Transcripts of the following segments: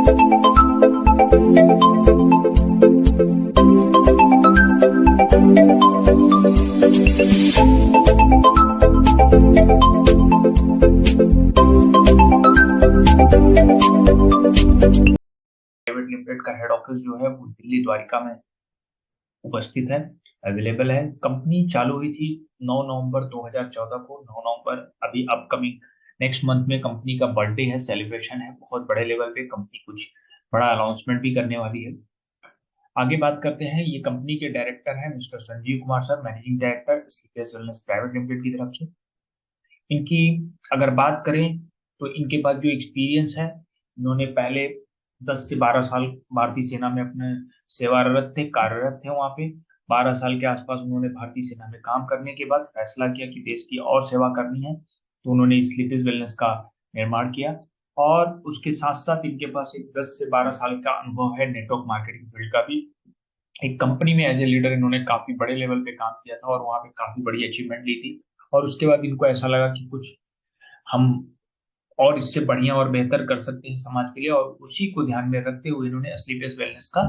Private limited का head office जो है वो दिल्ली द्वारिका में उपस्थित है, अवेलेबल है। कंपनी चालू हुई थी 9 नवंबर 2014 को। 9 नवंबर अभी अपकमिंग नेक्स्ट मंथ में कंपनी का बर्थडे है, सेलिब्रेशन है। बहुत बड़े लेवल पे कंपनी कुछ बड़ा अनाउंसमेंट भी करने वाली है। आगे बात करते हैं, ये कंपनी के डायरेक्टर हैं mister Sanjeev Kumar sir, managing director sleepers wellness private limited की तरफ से। इनकी अगर बात करें तो इनके पास जो एक्सपीरियंस है, इन्होंने पहले 10 से 12 साल भारतीय सेना में अपने कार्यरत थे वहां पे। 12 साल के आसपास उन्होंने भारतीय सेना में काम करने के बाद फैसला किया कि देश की और सेवा करनी है, तो उन्होंने स्लीपर्स वेलनेस का निर्माण किया। और उसके साथ साथ इनके पास एक 10 से 12 साल का अनुभव है नेटवर्क मार्केटिंग फील्ड का भी। एक कंपनी में एज ए लीडर इन्होंने काफी बड़े लेवल पे काम किया था और वहां पे काफी बड़ी अचीवमेंट ली थी। और उसके बाद इनको ऐसा लगा कि कुछ हम और इससे बढ़िया और बेहतर कर सकते हैं समाज के लिए, और उसी को ध्यान में रखते हुए इन्होंने स्लीपर्स वेलनेस का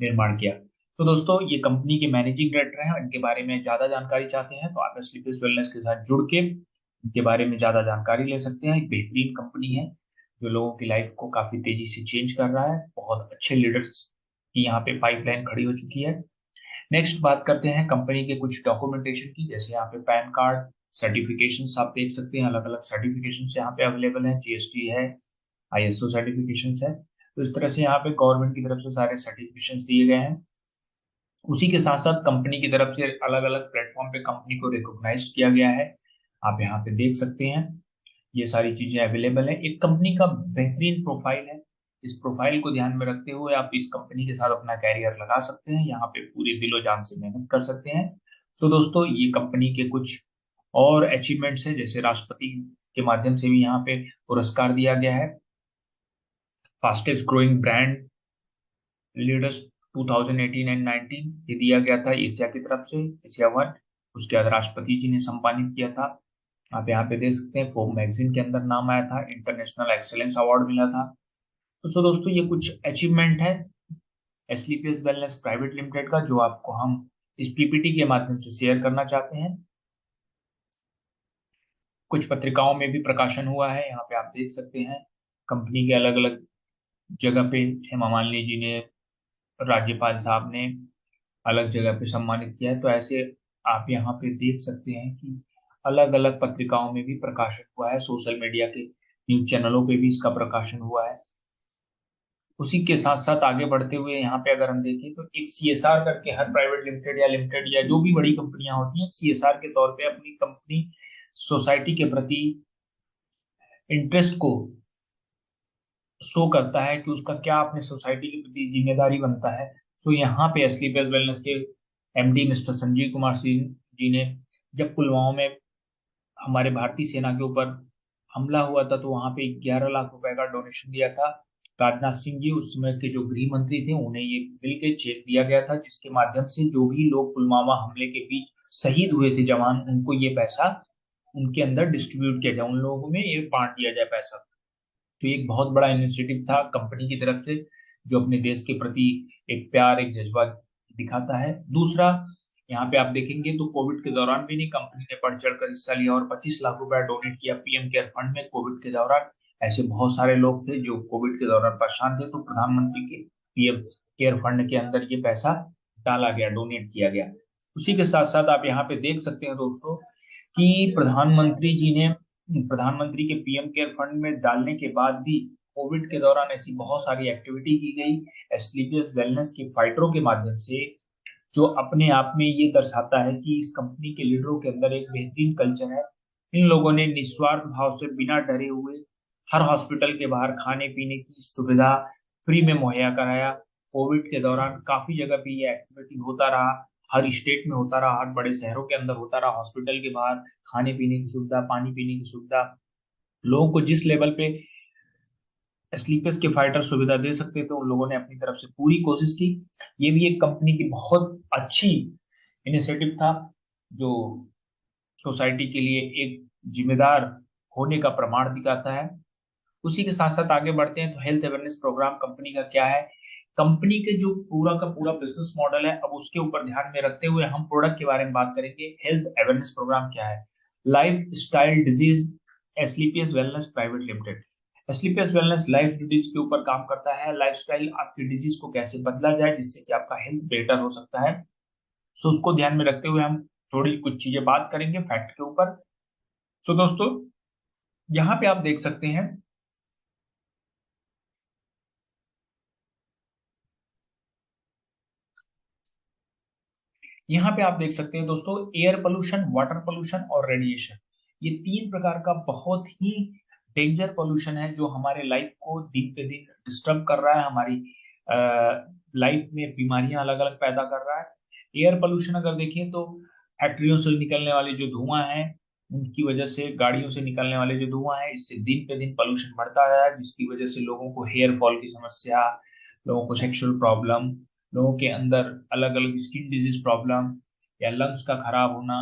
निर्माण किया। तो दोस्तों, ये कंपनी के मैनेजिंग डायरेक्टर हैं। इनके बारे में ज्यादा जानकारी चाहते हैं तो आप स्लीपर्स वेलनेस के साथ जुड़ के इनके बारे में ज्यादा जानकारी ले सकते हैं। एक बेहतरीन कंपनी है जो लोगों की लाइफ को काफी तेजी से चेंज कर रहा है। बहुत अच्छे लीडर्स की यहाँ पे पाइपलाइन खड़ी हो चुकी है। नेक्स्ट बात करते हैं कंपनी के कुछ डॉक्यूमेंटेशन की, जैसे यहाँ पे पैन कार्ड सर्टिफिकेशन आप देख सकते हैं। अलग अलग सर्टिफिकेशन यहाँ पे अवेलेबल है, जीएसटी है, आईएसओ सर्टिफिकेशन है। तो इस तरह से यहाँ पे गवर्नमेंट की तरफ से सारे सर्टिफिकेशन दिए गए हैं। उसी के साथ साथ कंपनी की तरफ से अलग अलग प्लेटफॉर्म पे कंपनी को रिकॉग्नाइज किया गया है। आप यहाँ पे देख सकते हैं, ये सारी चीजें अवेलेबल है। एक कंपनी का बेहतरीन प्रोफाइल है। इस प्रोफाइल को ध्यान में रखते हुए आप इस कंपनी के साथ अपना कैरियर लगा सकते हैं, यहाँ पे पूरी दिलो जान से मेहनत कर सकते हैं। सो दोस्तों, ये कंपनी के कुछ और अचीवमेंट्स हैं, जैसे राष्ट्रपति के माध्यम से भी यहाँ पे पुरस्कार दिया गया है। Fastest growing brand leaders 2018 and 19 ये दिया गया था एशिया की तरफ से, एशिया वन। उसके बाद राष्ट्रपति जी ने सम्मानित किया था। आप यहाँ पे देख सकते हैं, फोर्ब मैगजीन के अंदर नाम आया था, इंटरनेशनल एक्सेलेंस अवार्ड मिला था। तो सो दोस्तों, ये कुछ अचीवमेंट है स्लीपर्स वेलनेस प्राइवेट लिमिटेड का, जो आपको हम इस पीपीटी के माध्यम से शेयर करना चाहते हैं। कुछ पत्रिकाओं में भी प्रकाशन हुआ है, यहाँ पे आप देख सकते हैं। कंपनी के अलग अलग जगह पे हेमा मालिनी जी ने, राज्यपाल साहब ने अलग जगह पे सम्मानित किया है। तो ऐसे आप यहाँ पे देख सकते हैं कि अलग अलग पत्रिकाओं में भी प्रकाशन हुआ है, सोशल मीडिया के न्यूज चैनलों पे भी इसका प्रकाशन हुआ है। उसी के साथ साथ आगे बढ़ते हुए यहाँ पे अगर हम देखें तो एक सीएसआर करके हर प्राइवेट लिमिटेड या जो भी बड़ी कंपनियां होती हैं, सीएसआर के तौर पे अपनी कंपनी सोसाइटी के प्रति इंटरेस्ट को शो करता है कि उसका क्या अपने सोसाइटी के प्रति जिम्मेदारी बनता है। सो यहाँ पे स्लीपर्स वेलनेस के एमडी मिस्टर संजीव कुमार सिंह जी ने, जब पुलवामा में हमारे भारतीय सेना के ऊपर हमला हुआ था, तो वहां पे 11 लाख रुपए का डोनेशन दिया था। राजनाथ सिंह जी उस समय के जो गृह मंत्री थे, उन्हें ये मिल के चेक दिया गया था, जिसके माध्यम से जो भी लोग पुलवामा हमले के बीच शहीद हुए थे जवान, उनको ये पैसा उनके अंदर डिस्ट्रीब्यूट किया जाए, उन लोगों में ये बांट दिया जाए पैसा। तो ये एक बहुत बड़ा इनिशिएटिव था कंपनी की तरफ से, जो अपने देश के प्रति एक प्यार, एक जज्बा दिखाता है। दूसरा, यहाँ पे आप देखेंगे तो कोविड के दौरान भी नहीं, कंपनी ने बढ़ चढ़कर हिस्सा लिया और 25 लाख रुपया डोनेट किया पीएम केयर फंड में कोविड के दौरान। ऐसे बहुत सारे लोग थे जो कोविड के दौरान परेशान थे, तो प्रधानमंत्री के पीएम केयर फंड के अंदर ये पैसा डाला गया, डोनेट किया गया। उसी के साथ साथ आप यहाँ पे देख सकते हैं दोस्तों कि प्रधानमंत्री के पीएम केयर फंड में डालने के बाद भी कोविड के दौरान ऐसी बहुत सारी एक्टिविटी की गई स्लीपर्स वेलनेस के फाइटरों के माध्यम से, जो अपने आप में ये दर्शाता है कि इस कंपनी के लीडरों के अंदर एक बेहतरीन कल्चर है। इन लोगों ने निस्वार्थ भाव से बिना डरे हुए हर हॉस्पिटल के बाहर खाने पीने की सुविधा फ्री में मुहैया कराया। कोविड के दौरान काफी जगह पे ये एक्टिविटी होता रहा, हर स्टेट में होता रहा, हर बड़े शहरों के अंदर होता रहा। हॉस्पिटल के बाहर खाने पीने की सुविधा, पानी पीने की सुविधा, लोगों को जिस लेवल पे स्लीपर्स के फाइटर सुविधा दे सकते थे, उन लोगों ने अपनी तरफ से पूरी कोशिश की। ये भी एक कंपनी की बहुत अच्छी इनिशिएटिव था, जो सोसाइटी के लिए एक जिम्मेदार होने का प्रमाण दिखाता है। उसी के साथ साथ आगे बढ़ते हैं तो हेल्थ अवेयरनेस प्रोग्राम कंपनी का क्या है। कंपनी के जो पूरा का पूरा बिजनेस मॉडल है, अब उसके ऊपर ध्यान में रखते हुए हम प्रोडक्ट के बारे में बात करेंगे। हेल्थ अवेयरनेस प्रोग्राम क्या है। Lifestyle disease SLPS wellness private limited. SLPS wellness life disease के ऊपर काम करता है। लाइफस्टाइल आपकी डिजीज को कैसे बदला जाए जिससे कि आपका हेल्थ बेटर हो सकता है। सो उसको ध्यान में रखते हुए हम थोड़ी कुछ चीजें बात करेंगे फैक्ट के ऊपर। सो दोस्तों, यहाँ पे आप देख सकते हैं, यहाँ पे आप देख सकते हैं दोस्तों, एयर पोल्यूशन, वाटर पोल्यूशन और रेडिएशन, ये तीन प्रकार का बहुत ही डेंजर पोल्यूशन है जो हमारे लाइफ को दिन पे दिन डिस्टर्ब कर रहा है, हमारी लाइफ में बीमारियां अलग अलग पैदा कर रहा है। एयर पोल्यूशन अगर देखें तो फैक्ट्रियों से निकलने वाले जो धुआं है, उनकी वजह से, गाड़ियों से निकलने वाले जो धुआं है, इससे दिन पे दिन पोल्यूशन बढ़ता रहा है, जिसकी वजह से लोगों को हेयर फॉल की समस्या, लोगों को सेक्सुअल प्रॉब्लम, लोगों के अंदर अलग अलग स्किन डिजीज प्रॉब्लम या लंग्स का खराब होना,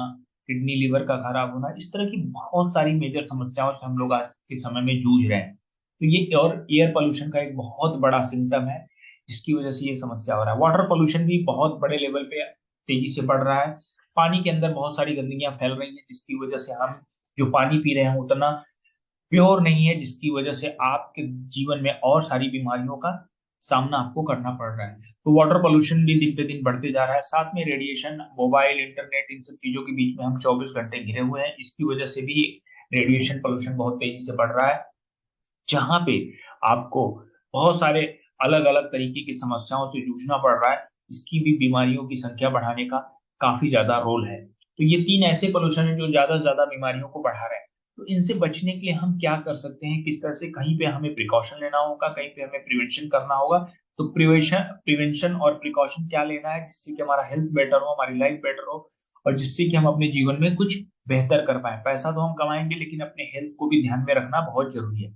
किडनी लिवर का खराब होना, इस तरह की बहुत सारी मेजर समस्याओं से हम लोग आज के समय में जूझ रहे हैं। तो ये और एयर पोल्यूशन का एक बहुत बड़ा सिम्टम है जिसकी वजह से ये समस्या हो रहा है। वाटर पोल्यूशन भी बहुत बड़े लेवल पे तेजी से बढ़ रहा है। पानी के अंदर बहुत सारी गंदगियां फैल रही हैं जिसकी वजह से हम जो पानी पी रहे हैं उतना प्योर नहीं है, जिसकी वजह से आपके जीवन में और सारी बीमारियों का सामना आपको करना पड़ रहा है। तो वाटर पोल्यूशन भी दिन पे दिन बढ़ते जा रहा है। साथ में रेडिएशन, मोबाइल, इंटरनेट, इन सब चीजों के बीच में हम 24 घंटे घिरे हुए हैं, इसकी वजह से भी रेडिएशन पोल्यूशन बहुत तेजी से बढ़ रहा है, जहां पे आपको बहुत सारे अलग अलग तरीके की समस्याओं से जूझना पड़ रहा है। इसकी भी बीमारियों की संख्या बढ़ाने का काफी ज्यादा रोल है। तो ये तीन ऐसे पोल्यूशन है जो ज्यादा से ज्यादा बीमारियों को बढ़ा रहे हैं। तो इनसे बचने के लिए हम क्या कर सकते हैं, किस तरह से, कहीं पे हमें प्रिकॉशन लेना होगा, कहीं पे हमें प्रिवेंशन करना होगा। तो प्रिवेंशन प्रिवेंशन और प्रिकॉशन क्या लेना है जिससे कि हमारा हेल्थ बेटर हो, हमारी लाइफ बेटर हो, और जिससे कि हम अपने जीवन में कुछ बेहतर कर पाए। पैसा तो हम कमाएंगे लेकिन अपने हेल्थ को भी ध्यान में रखना बहुत जरूरी है।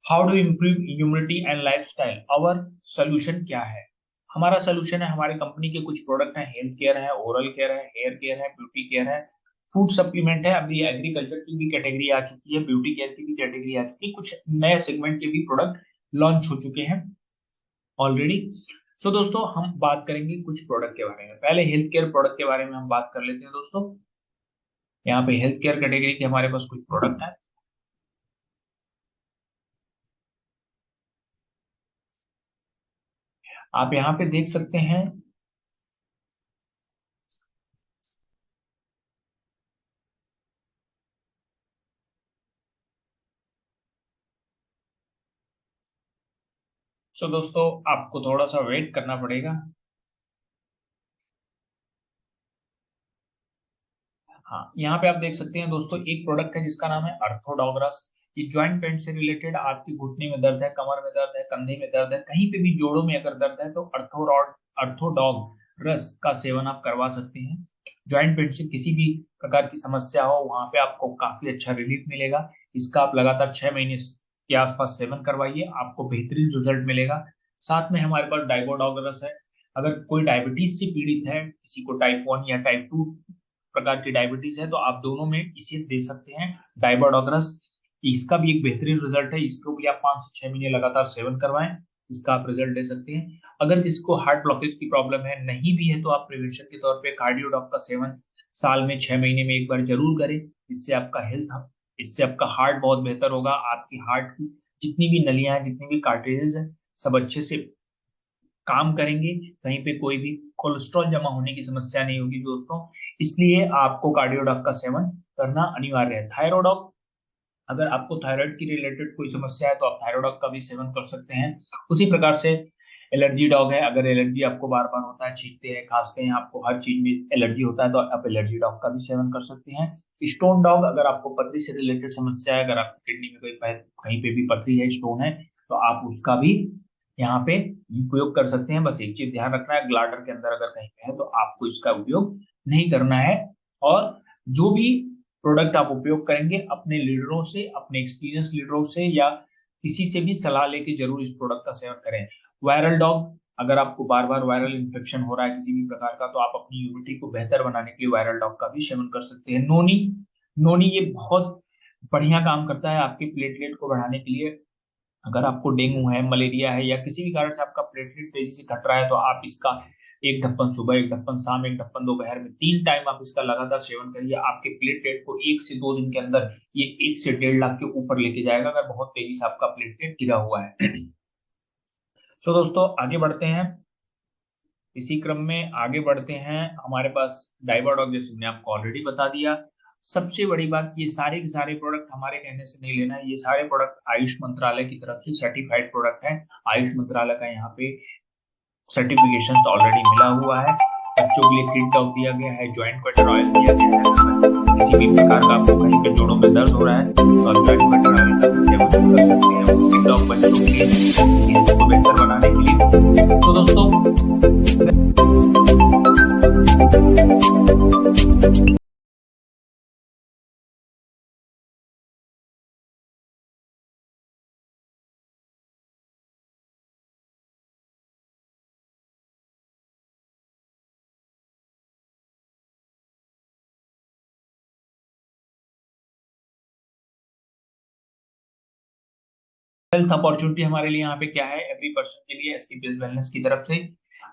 How do improve immunity and lifestyle, our solution क्या है। हमारा सोल्यूशन है, हमारे कंपनी के कुछ प्रोडक्ट हैं, हेल्थ केयर है, ओरल केयर है, हेयर केयर है, ब्यूटी केयर है, फूड सप्लीमेंट है, अभी एग्रीकल्चर की भी कैटेगरी आ चुकी है, ब्यूटी केयर की भी कैटेगरी आ चुकी है, कुछ नए सेगमेंट के भी प्रोडक्ट लॉन्च हो चुके हैं ऑलरेडी। सो दोस्तों, हम बात करेंगे कुछ प्रोडक्ट के बारे में। पहले हेल्थ केयर प्रोडक्ट के बारे में हम बात कर लेते हैं दोस्तों। यहाँ पे हेल्थ केयर कैटेगरी के हमारे पास कुछ प्रोडक्ट है। आप यहाँ पे देख सकते हैं, सो दोस्तों आपको थोड़ा सा वेट करना पड़ेगा। हाँ, यहाँ पे आप देख सकते हैं दोस्तों, एक प्रोडक्ट है जिसका नाम है अर्थोडॉग्रस। ये जॉइंट पेन से रिलेटेड, आपकी घुटने में दर्द है, कमर में दर्द है, कंधे में दर्द है, कहीं पे भी जोड़ों में अगर दर्द है तो अर्थोडॉग रस का सेवन आप करवा सकते हैं। जॉइंट पेन से किसी भी प्रकार की समस्या हो वहां पे आपको काफी अच्छा रिलीफ मिलेगा। इसका आप लगातार 6 महीने के आसपास सेवन करवाइए, आपको बेहतरीन रिजल्ट मिलेगा। साथ में हमारे पास डाइबोडोग्रस है। अगर कोई डायबिटीज से पीड़ित है, किसी को टाइप 1 या टाइप 2 प्रकार की डायबिटीज है, तो आप दोनों में इसे दे सकते हैं, डाइबोडोग्रस। इसका भी एक बेहतरीन रिजल्ट है, इसको भी आप 5 से 6 महीने लगातार सेवन करवाएं, इसका आप रिजल्ट ले सकते हैं। अगर किसी को हार्ट ब्लॉकेज की प्रॉब्लम है, नहीं भी है, तो आप प्रिवेंशन के तौर पे कार्डियोडॉक का सेवन साल में 6 महीने में एक बार जरूर करें। इससे आपका हार्ट बहुत बेहतर होगा, आपकी हार्ट की जितनी भी नलियां हैं, जितनी भी कार्ट्रिजेज हैं, सब अच्छे से काम करेंगे। कहीं पे कोई भी कोलेस्ट्रॉल जमा होने की समस्या नहीं होगी दोस्तों। इसलिए आपको कार्डियोडॉक का सेवन करना अनिवार्य है। थायरोडॉक, अगर आपको थायराइड की रिलेटेड कोई समस्या है तो आप थायरोडॉक का भी सेवन कर सकते हैं। उसी प्रकार से एलर्जी डॉग है, अगर एलर्जी आपको बार बार होता है, छींकते हैं, खांसते हैं, आपको हर चीज में एलर्जी होता है, तो आप एलर्जी डॉग का भी सेवन कर सकते हैं। स्टोन डॉग, अगर आपको पथरी से रिलेटेड समस्या है, अगर आपकी किडनी में कोई कहीं पे भी पथरी है, स्टोन है, तो आप उसका भी यहाँ पे उपयोग कर सकते हैं। बस एक चीज ध्यान रखना है, ग्लाडर के अंदर अगर कहीं पे है तो आपको इसका उपयोग नहीं करना है। और जो भी प्रोडक्ट आप उपयोग करेंगे, अपने लीडरों से, अपने एक्सपीरियंस लीडरों से या किसी से भी सलाह लेके जरूर इस प्रोडक्ट का सेवन करें। वायरल डॉग, अगर आपको बार बार वायरल इन्फेक्शन हो रहा है किसी भी प्रकार का, तो आप अपनी इम्यूनिटी को बेहतर बनाने के लिए वायरल डॉग का भी सेवन कर सकते हैं। नोनी, नोनी ये बहुत बढ़िया काम करता है आपके प्लेटलेट को बढ़ाने के लिए। अगर आपको डेंगू है, मलेरिया है, या किसी भी कारण से आपका प्लेटलेट तेजी से घट रहा है, तो आप इसका एक ढक्कन सुबह, एक ढक्कन शाम, एक ढक्कन दोपहर में 3 टाइम आप इसका लगातार सेवन करिए। आपके प्लेटलेट को 1 से 2 दिन के अंदर ये 1 से 1.5 लाख के ऊपर लेके जाएगा, अगर बहुत तेजी से आपका प्लेटलेट गिरा हुआ है। सो दोस्तों आगे बढ़ते हैं। इसी क्रम में आगे बढ़ते हैं, हमारे पास डाइवाडॉक, जैसे मैंने आपको ऑलरेडी बता दिया। सबसे बड़ी बात, ये सारे के सारे प्रोडक्ट हमारे कहने से नहीं लेना है, ये सारे प्रोडक्ट आयुष मंत्रालय की तरफ से सर्टिफाइड प्रोडक्ट हैं। आयुष मंत्रालय का यहाँ पे सर्टिफिकेशन ऑलरेडी मिला हुआ है। बच्चों के लिए किड डॉग दिया गया है, जॉइंट कटर ऑयल दिया गया है। अगर किसी भी प्रकार का आपको कहीं पे जोड़ों में दर्द हो रहा है तो आप जॉइंट कटर ऑयल का सेवन कर सकते हैं, किड डॉग बच्चों के लिए हेल्थ को बेहतर बनाने के लिए। तो दोस्तों हेल्थ अपॉर्चुनिटी हमारे लिए यहाँ पे क्या है, एवरी पर्सन के लिए एसटीपीएस वेलनेस की तरफ से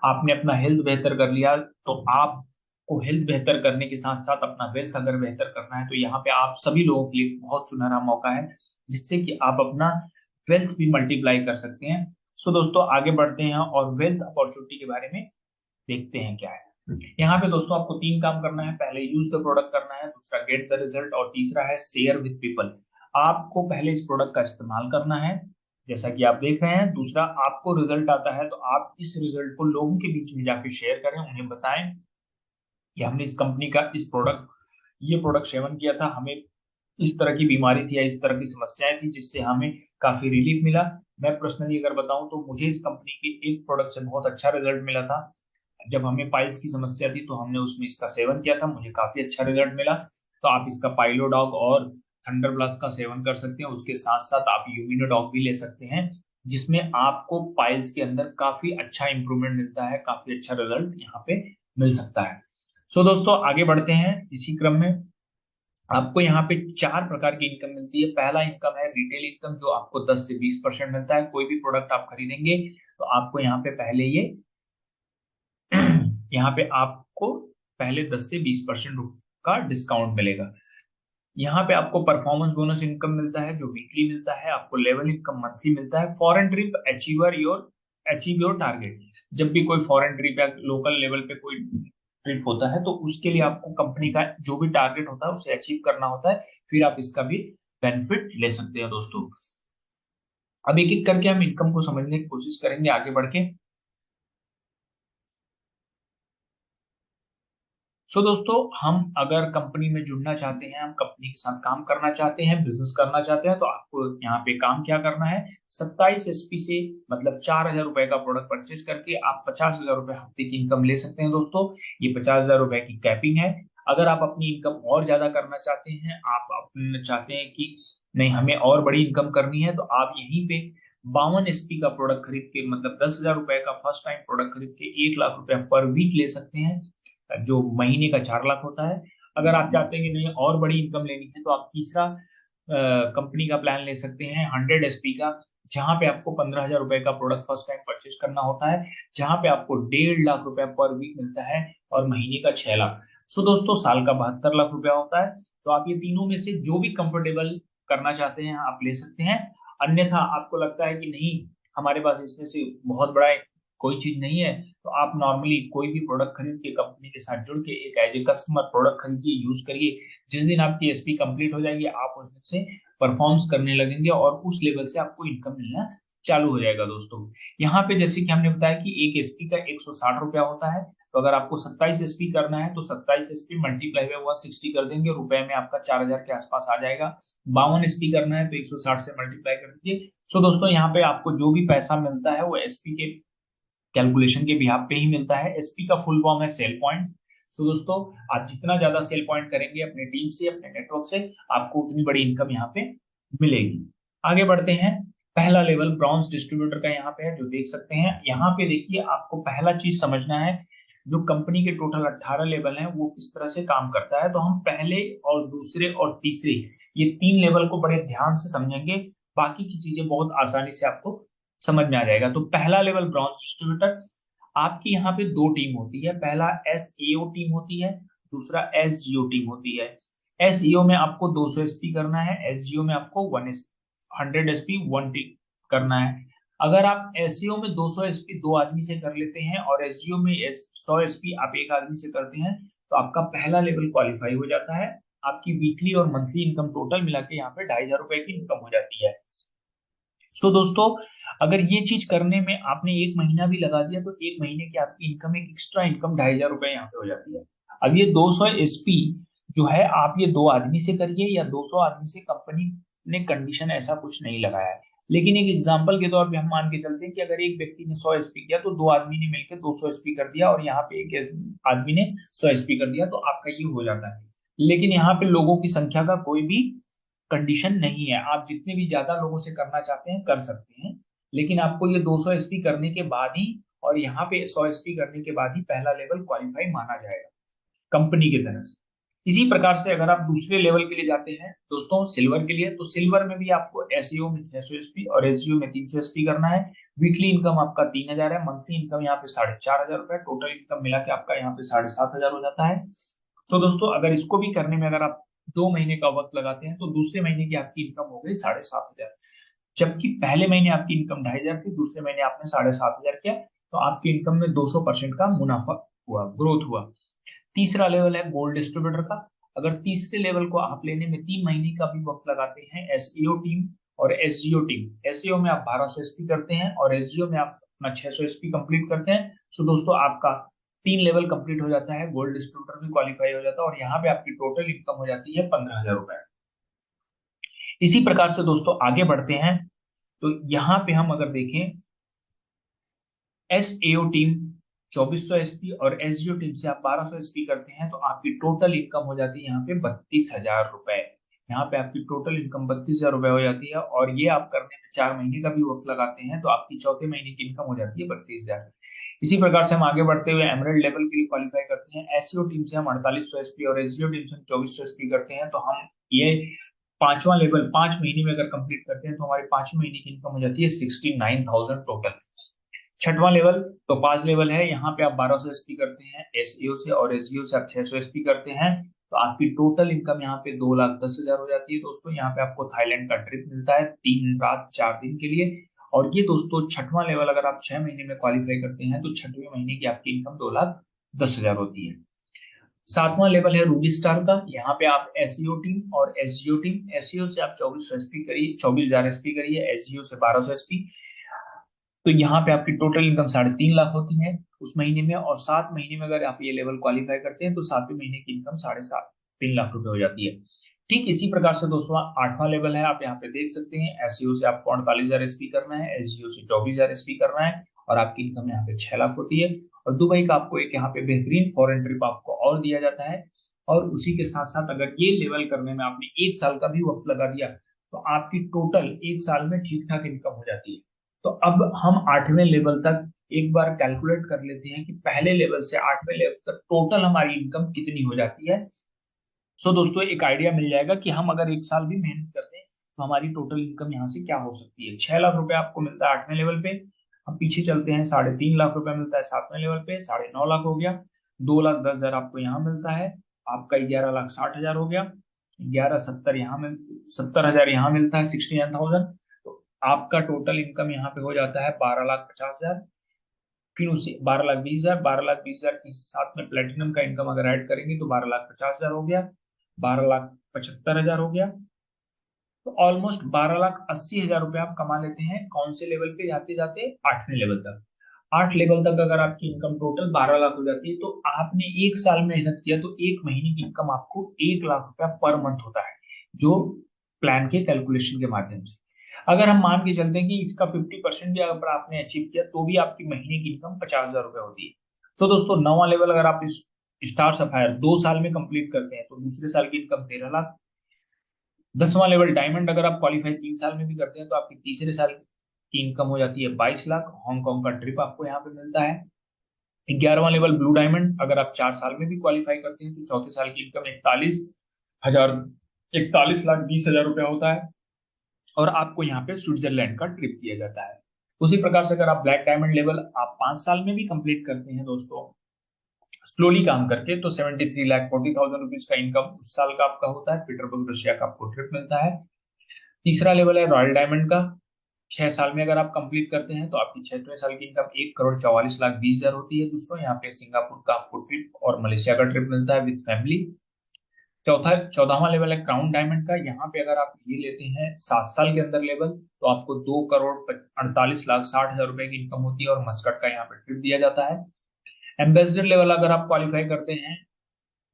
आपने अपना हेल्थ बेहतर कर लिया, तो आपको हेल्थ बेहतर करने के साथ साथ अपना वेल्थ अगर बेहतर करना है, तो यहाँ पे आप सभी लोगों के लिए बहुत सुनहरा मौका है, जिससे कि आप अपना वेल्थ भी मल्टीप्लाई कर सकते हैं। सो दोस्तों आगे बढ़ते हैं और वेल्थ अपॉर्चुनिटी के बारे में देखते हैं क्या है। यहाँ पे दोस्तों आपको 3 काम करना है। पहले यूज द प्रोडक्ट करना है, दूसरा गेट द रिजल्ट, और तीसरा है शेयर विद पीपल। आपको पहले इस प्रोडक्ट का इस्तेमाल करना है, जैसा कि आप देख रहे हैं। दूसरा, आपको रिजल्ट आता है तो आप इस रिजल्ट को लोगों के बीच में जाके शेयर करें, उन्हें बताएं कि हमने इस कंपनी का ये प्रोडक्ट सेवन किया था, हमें इस तरह की बीमारी थी या इस तरह की समस्याएं थी, जिससे हमें काफी रिलीफ मिला। मैं पर्सनली अगर बताऊं तो मुझे इस कंपनी के एक प्रोडक्ट से बहुत अच्छा रिजल्ट मिला था। जब हमें पाइल्स की समस्या थी तो हमने उसमें इसका सेवन किया था, मुझे काफी अच्छा रिजल्ट मिला। तो आप इसका पाइलोडॉग और थंडर प्लस का सेवन कर सकते हैं। उसके साथ साथ आप यूमिनोडॉग भी ले सकते हैं, जिसमें आपको पाइल्स के अंदर काफी अच्छा इंप्रूवमेंट मिलता है, काफी अच्छा रिजल्ट यहाँ पे मिल सकता है। सो दोस्तों आगे बढ़ते हैं। इसी क्रम में आपको यहाँ पे 4 प्रकार की इनकम मिलती है। पहला इनकम है रिटेल इनकम, जो आपको 10 से 20% मिलता है। कोई भी प्रोडक्ट आप खरीदेंगे तो आपको यहाँ पे पहले ये यहाँ पे आपको पहले 10 से 20% का डिस्काउंट मिलेगा। यहाँ पे आपको परफॉर्मेंस बोनस इनकम मिलता है, जो वीकली मिलता है। आपको लेवल इनकम मंथली मिलता है। Foreign trip achieve your target, जब भी कोई फॉरेन ट्रिप या लोकल लेवल पे कोई ट्रिप होता है तो उसके लिए आपको कंपनी का जो भी टारगेट होता है उसे अचीव करना होता है, फिर आप इसका भी बेनिफिट ले सकते हैं दोस्तों। अब एक एक करके हम इनकम को समझने की कोशिश करेंगे आगे बढ़ के। दोस्तों, हम अगर कंपनी में जुड़ना चाहते हैं, हम कंपनी के साथ काम करना चाहते हैं, बिजनेस करना चाहते हैं, तो आपको यहाँ पे काम क्या करना है। 27 SP से मतलब 4,000 रुपए का प्रोडक्ट परचेज करके आप 50,000 रुपए हफ्ते की इनकम ले सकते हैं दोस्तों। ये 50,000 रुपए की कैपिंग है। अगर आप अपनी इनकम और ज्यादा करना चाहते हैं, आप अपने चाहते हैं कि नहीं हमें और बड़ी इनकम करनी है, तो आप यहीं पे 52 SP का प्रोडक्ट खरीद के, मतलब 10,000 रुपए का फर्स्ट टाइम प्रोडक्ट खरीद के 1 लाख रुपए पर वीक ले सकते हैं, जो महीने का 4 लाख होता है। अगर आप चाहते हैं कि नहीं और बड़ी इनकम लेनी है, तो आप तीसरा कंपनी का प्लान ले सकते हैं 100 SP का, जहां पे आपको 15,000 रुपए का प्रोडक्ट फर्स्ट टाइम परचेज करना होता है, जहां पे आपको 1.5 लाख रुपए पर वीक मिलता है और महीने का 6 लाख। दोस्तों साल का 72 लाख रुपया होता है। तो आप ये तीनों में से जो भी कंफर्टेबल करना चाहते हैं आप ले सकते हैं। अन्यथा आपको लगता है कि नहीं हमारे पास इसमें से बहुत बड़ा कोई चीज नहीं है, तो आप नॉर्मली कोई भी प्रोडक्ट खरीद के कंपनी के साथ जुड़ के एक एज ए कस्टमर प्रोडक्ट खरीदिए, यूज करिए। जिस दिन आपकी एसपी कंप्लीट हो जाएगी, आप उस दिन से परफॉर्म्स करने लगेंगे और उस लेवल से आपको इनकम मिलना चालू हो जाएगा दोस्तों। यहाँ पे जैसे कि हमने बताया कि एक एसपी का 160 रुपया होता है, तो अगर आपको 27 SP करना है तो 27 SP मल्टीप्लाई बाय 160 कर देंगे, रुपए में आपका 4,000 के आसपास आ जाएगा। 52 SP करना है तो 160 से मल्टीप्लाई कर दीजिए। दोस्तों यहाँ पे आपको जो भी पैसा मिलता है वो एसपी के कैलकुलेशन के बिहाफ पे ही मिलता है। एसपी का फुल फॉर्म है सेल पॉइंट। दोस्तों आप जितना ज्यादा सेल पॉइंट करेंगे अपने टीम से, अपने नेटवर्क से, आपको उतनी बड़ी इनकम यहाँ पे मिलेगी। आगे बढ़ते हैं। पहला लेवल ब्रॉन्ज डिस्ट्रीब्यूटर का यहाँ पे है, जो देख सकते हैं। यहाँ पे देखिए आपको पहला चीज समझना है, जो कंपनी के टोटल 18 लेवल हैं वो किस तरह से काम करता है। तो हम पहले और दूसरे और तीसरे ये 3 लेवल को बड़े ध्यान से समझेंगे। बाकी की चीजें बहुत आसानी से आपको समझ में आ जाएगा। तो पहला लेवल ब्रॉन्ज डिस्ट्रीब्यूटर, आपकी यहाँ पे दो टीम होती है, पहला एसएओ टीम होती है, दूसरा एसजीओ टीम होती है। एसईओ में आपको 200 एसपी करना है, एसजीओ में आपको 100 एसपी वन टीम करना है। अगर आप एसईओ में 200 एसपी दो आदमी से कर लेते हैं और एसजीओ में 100 एसपी आप एक आदमी से करते हैं, तो आपका पहला लेवल क्वालिफाई हो जाता है। आपकी वीकली और मंथली इनकम टोटल मिला के यहाँ पे 2,500 रुपए की इनकम हो जाती है। सो दोस्तों, अगर ये चीज करने में आपने एक महीना भी लगा दिया तो एक महीने की आपकी इनकम, एक एक्स्ट्रा इनकम 2,500 रुपए यहाँ पे हो जाती है। अब ये 200 एसपी जो है, आप ये दो आदमी से करिए या 200 आदमी से, कंपनी ने कंडीशन ऐसा कुछ नहीं लगाया है। लेकिन एक एग्जांपल के तौर पे हम मान के चलते हैं कि अगर एक व्यक्ति ने 100 एसपी किया तो दो आदमी ने मिलकर 200 एसपी कर दिया, और यहाँ पे एक आदमी ने 100 एसपी कर दिया, तो आपका ये हो जाता है। लेकिन यहाँ पे लोगों की संख्या का कोई भी कंडीशन नहीं है, आप जितने भी ज्यादा लोगों से करना चाहते हैं कर सकते हैं। लेकिन आपको ये 200 एसपी करने के बाद ही और यहाँ पे 100 एसपी करने के बाद ही पहला लेवल क्वालिफाई माना जाएगा कंपनी की तरफ से। इसी प्रकार से अगर आप दूसरे लेवल के लिए जाते हैं दोस्तों, सिल्वर के लिए, तो सिल्वर में भी आपको एसईओ में 600 एसपी और एसजीओ में 300 एसपी करना है। वीकली इनकम आपका 3,000 है, मंथली इनकम यहाँ पे 4,500 रुपए, टोटल इनकम मिला के आपका यहाँ पे 7,500 हो जाता है। सो दोस्तों, अगर इसको भी करने में अगर आप 2 महीने का वक्त लगाते हैं तो दूसरे महीने की आपकी इनकम हो गई 7,500। जबकि पहले महीने आपकी इनकम 2,500 थी, दूसरे महीने आपने 7,500 किया, तो आपकी इनकम में 200% का मुनाफा हुआ, ग्रोथ हुआ। तीसरा लेवल है गोल्ड डिस्ट्रीब्यूटर का। अगर तीसरे लेवल को आप लेने में 3 महीने का भी वक्त लगाते हैं, एसईओ टीम और एसजीओ टीम, एसईओ में आप 1,200 एसपी करते हैं और एसजीओ में आप अपना 600 एसपी कंप्लीट करते हैं, सो दोस्तों आपका 3 लेवल कंप्लीट हो जाता है, गोल्ड डिस्ट्रीब्यूटर भी क्वालिफाई हो जाता है, और यहाँ पे आपकी टोटल इनकम हो जाती है 15,000 रुपए। इसी प्रकार से दोस्तों आगे बढ़ते हैं, तो यहाँ पे हम अगर देखें, एसएओ टीम 2,400 एसपी और एसजीओ टीम से आप 1,200 एसपी करते हैं, तो आपकी टोटल इनकम हो जाती है यहाँ पे 32,000 रुपए। यहाँ पे आपकी टोटल इनकम 32,000 रुपए हो जाती है, और ये आप करने में 4 महीने का भी वक्त लगाते हैं तो आपकी चौथे महीने की इनकम हो जाती है 32,000। इसी प्रकार से हम आगे बढ़ते हुए एमरल्ड लेवल के लिए क्वालिफाई करते हैं। एसईओ टीम से हम 4800 एसपी और एसजीओ टीम से हम 2,400 एसपी करते हैं, तो हम ये पांचवा लेवल 5 महीने में अगर कंप्लीट करते हैं तो हमारे 5वें महीने की इनकम हो जाती है 69,000 टोटल। छठवां लेवल तो पांच लेवल है, यहाँ पे आप 1,200 एसपी करते हैं एसईओ से, और एसजीओ से आप 600 एसपी करते हैं, तो आपकी टोटल इनकम यहाँ पे 2,10,000 हो जाती है दोस्तों। यहाँ पे आपको थाईलैंड का ट्रिप मिलता है 3 रात 4 दिन के लिए। और ये दोस्तों छठवां लेवल अगर आप 6 महीने में क्वालिफाई करते हैं तो छठवें महीने की आपकी इनकम 2,10,000 होती है। सातवां लेवल है रूबी स्टार का। यहाँ पे आप एसईओ टीम और एसजीओ टीम, एसईओ से आप 2,400 एसपी करिए, 24,000 एसपी करिए, एसजीओ से 1,200 एसपी, तो यहाँ पे आपकी टोटल इनकम 3.5 लाख होती है उस महीने में। और 7 महीने में अगर आप ये लेवल क्वालिफाई करते हैं तो 7वें महीने की इनकम 3.5 लाख रुपए हो जाती है। ठीक इसी प्रकार से दोस्तों 8वां लेवल है, आप यहाँ पे देख सकते हैं, एसईओ से आपको 48,000 एसपी करना है, एसजीओ से 24,000 एसपी करना है, और आपकी इनकम यहाँ पे 6 लाख होती है। और दुबई का आपको एक यहाँ पे बेहतरीन फॉरेन ट्रिप आपको और दिया जाता है। और उसी के साथ साथ अगर ये लेवल करने में आपने 1 साल का भी वक्त लगा दिया तो आपकी टोटल 1 साल में ठीक ठाक इनकम हो जाती है। तो अब हम 8वें लेवल तक एक बार कैलकुलेट कर लेते हैं कि पहले लेवल से 8वें लेवल तक टोटल हमारी इनकम कितनी हो जाती है। सो दोस्तों एक आइडिया मिल जाएगा कि हम अगर 1 साल भी मेहनत करते हैं तो हमारी टोटल इनकम यहाँ से क्या हो सकती है। 6 लाख रुपए आपको मिलता है 8वें लेवल पे। हम पीछे चलते हैं, 3.5 लाख रुपए मिलता है 7वें लेवल पे, 9.5 लाख हो गया। 2,10,000 आपको यहाँ मिलता है, आपका 11,60,000 हो गया। 11,70 यहाँ मिल 70,000 यहाँ मिलता है, 69,000। तो आपका टोटल इनकम यहाँ पे हो जाता है 12,50,000। फिर उसे 12,20,000, 12,20,000 के साथ में प्लेटिनम का इनकम अगर ऐड करेंगे तो 12,50,000 हो गया, 12,75,000 हो गया। तो ऑलमोस्ट 12,80,000 रुपए आप कमा लेते हैं कौन से लेवल पे जाते जाते, 8वें लेवल तक। 8 लेवल तक अगर आपकी इनकम टोटल 12 लाख हो जाती है तो आपने 1 साल में मेहनत किया तो एक महीने की इनकम आपको 1 लाख रुपया पर मंथ होता है, जो प्लान के कैलकुलेशन के माध्यम से। अगर हम मान के चलते हैं कि इसका 50% भी अगर आपने अचीव किया तो भी आपकी महीने की इनकम 50,000 रुपए होती है। सो दोस्तों 9वां लेवल अगर आप इस स्टार सफायर 2 साल में कंप्लीट करते हैं तो दूसरे साल की इनकम 13 लाख। 10वां लेवल डायमंड अगर आप क्वालिफाई 3 साल में भी करते हैं तो आपकी तीसरे साल की इनकम हो जाती है 22 लाख। हांगकांग का ट्रिप आपको यहाँ पे मिलता है। 11वां लेवल ब्लू डायमंड अगर आप 4 साल में भी क्वालिफाई करते हैं तो चौथे साल की इनकम 41,20,000 रुपया होता है। और आपको यहाँ पे स्विट्जरलैंड का ट्रिप दिया जाता है। उसी प्रकार से अगर आप ब्लैक डायमंड लेवल आप 5 साल में भी कंप्लीट करते हैं दोस्तों, स्लोली काम करके, तो 73,40,000 रुपीज का इनकम उस साल का आपका होता है। पीटरबर्ग रशिया का आपको ट्रिप मिलता है। तीसरा लेवल है रॉयल डायमंड का। 6 साल में अगर आप कंप्लीट करते हैं तो आपकी 6वें साल की इनकम 1,44,20,000 होती है दोस्तों। यहाँ पे सिंगापुर का आपको ट्रिप और मलेशिया का ट्रिप मिलता है विद फैमिली। 14वां लेवल है क्राउन डायमंड का। यहाँ पे अगर आप ये लेते हैं 7 साल के अंदर लेवल, तो आपको 2,48,60,000 रुपए की इनकम होती है और मस्कट का यहाँ पे ट्रिप दिया जाता है। एम्बेसडर लेवल अगर आप क्वालिफाई करते हैं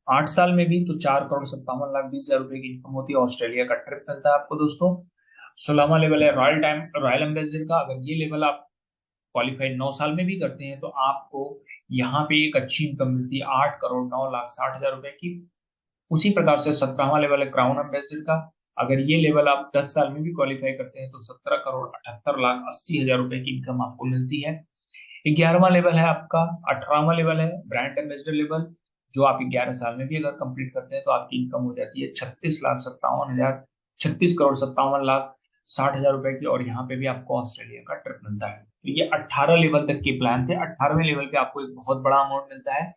8 साल में भी, तो 4,57,20,000 रुपए की इनकम होती है। ऑस्ट्रेलिया का ट्रिप मिलता है आपको दोस्तों। 16वां लेवल है रॉयल एम्बेसडर का। अगर ये लेवल आप क्वालिफाई 9 साल में भी करते हैं तो आपको यहाँ पे एक अच्छी इनकम मिलती है 8,09,60,000 रुपए की। उसी प्रकार से 17वां लेवल है क्राउन एम्बेसडर का। अगर ये लेवल आप 10 साल में भी क्वालिफाई करते हैं तो 17,78,80,000 रुपए की इनकम आपको मिलती है। 11वां लेवल है आपका 18वां लेवल है ब्रांड एम्बेसडर लेवल, जो आप 11 साल में भी अगर कंप्लीट करते हैं तो आपकी इनकम हो जाती है 36,57,60,000 रुपए की। और यहाँ पे भी आपको ऑस्ट्रेलिया का ट्रिप मिलता है। तो ये 18 लेवल तक के प्लान थे। 18वें लेवल पे आपको एक बहुत बड़ा अमाउंट मिलता है।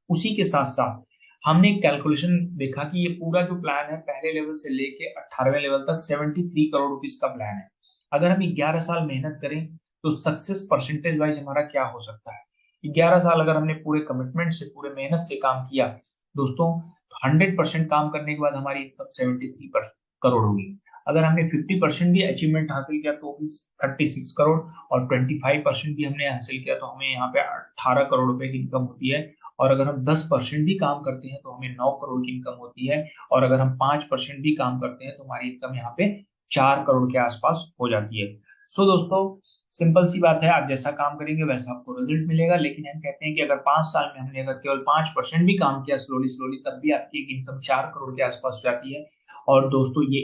उसी के साथ साथ हमने एक कैलकुलेशन देखा कि ये पूरा जो प्लान है पहले लेवल से लेके 18वें लेवल तक 73 करोड़ रुपीस का प्लान है। अगर हम 11 साल मेहनत करें तो सक्सेस परसेंटेज वाइज हमारा क्या हो सकता है। 11 साल अगर हमने पूरे कमिटमेंट से, पूरे मेहनत से काम किया दोस्तों, तो 100% काम करने के बाद हमारी इनकम 73 करोड़ होगी। अगर हमने 50% भी अचीवमेंट हासिल किया तो भी 36 करोड़, और 25% भी हमने हासिल किया तो हमें यहाँ पे 18 करोड़ रुपए की इनकम होती है। और अगर हम 10% भी काम करते हैं तो हमें 9 करोड़ की इनकम होती है। और अगर हम 5% भी काम करते हैं तो हमारी इनकम यहाँ पे 4 करोड़ के आसपास हो जाती है। सो दोस्तों, सिंपल सी बात है, आप जैसा काम करेंगे वैसा आपको रिजल्ट मिलेगा। लेकिन हम कहते हैं कि अगर 5 साल में हमने अगर केवल 5% भी काम किया स्लोली स्लोली, तब भी आपकी एक इनकम 4 करोड़ के आसपास हो जाती है। और दोस्तों ये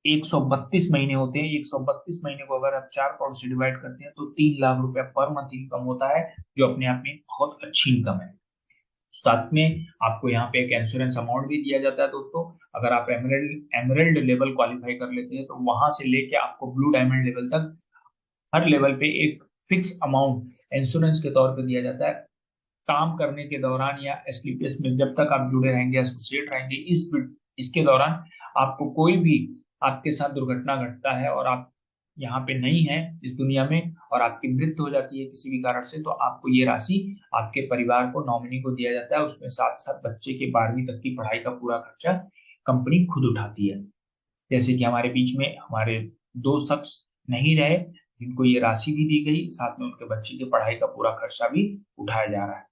132 महीने होते हैं। 132 महीने को अगर आप 4 करोड़ से डिवाइड करते हैं तो 3 लाख रुपए पर मंथ इनकम होता है, जो अपने आप में बहुत अच्छी इनकम है। साथ में आपको यहाँ पे एक इंश्योरेंस अमाउंट भी दिया जाता है दोस्तों। अगर आप एमरल्ड लेवल क्वालिफाई कर लेते हैं तो वहां से लेके आपको ब्लू डायमंड लेवल तक हर लेवल पे एक फिक्स अमाउंट इंश्योरेंस के तौर पे दिया जाता है। काम करने के दौरान या एसलीपीएस में जब तक आप जुड़े रहेंगे, एसोसिएट रहेंगे, इसके दौरान आपको कोई भी आपके साथ दुर्घटना घटता है और आप यहाँ पे नहीं है इस दुनिया में, और आपकी मृत्यु हो जाती है किसी भी कारण से, तो आपको ये राशि आपके परिवार को, नॉमिनी को दिया जाता है। उसमें साथ साथ बच्चे के 12वीं तक की पढ़ाई का पूरा खर्चा कंपनी खुद उठाती है। जैसे कि हमारे बीच में हमारे 2 शख्स नहीं रहे जिनको ये राशि भी दी गई, साथ में उनके बच्चे की पढ़ाई का पूरा खर्चा भी उठाया जा रहा है।